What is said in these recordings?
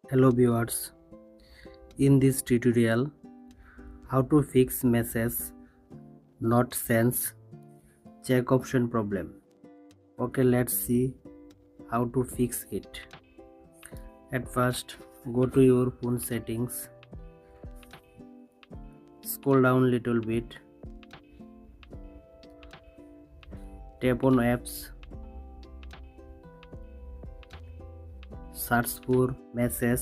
Hello viewers, in this tutorial how to fix message not sense check option problem. Okay, let's see how to fix it. At first go to your phone settings, scroll down little bit, tap on apps, search for message,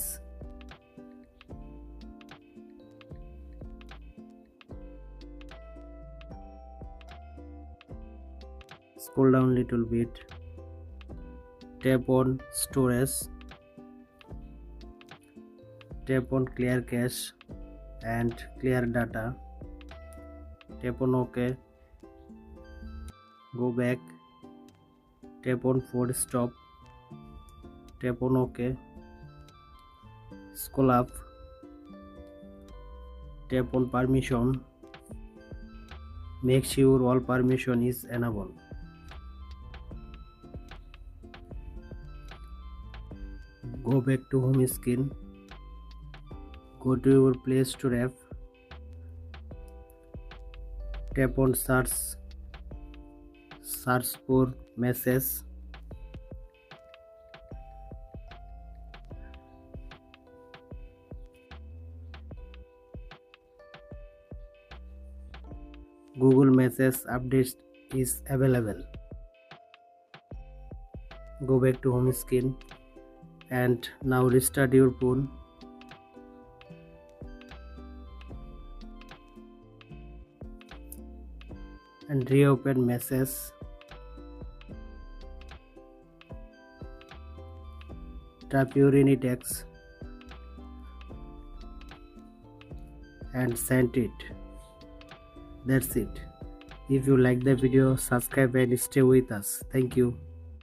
scroll down little bit, tap on storage, tap on clear cache and clear data, tap on OK, go back, tap on forward stop, tap on OK, scroll up, tap on permission, make sure all permission is enabled. Go back to home screen, go to your Play Store app, tap on search for message, Google Message update is available. Go back to home screen and now restart your phone. And reopen message. Tap your any text and send it. That's it. If you like the video, subscribe and stay with us. Thank you.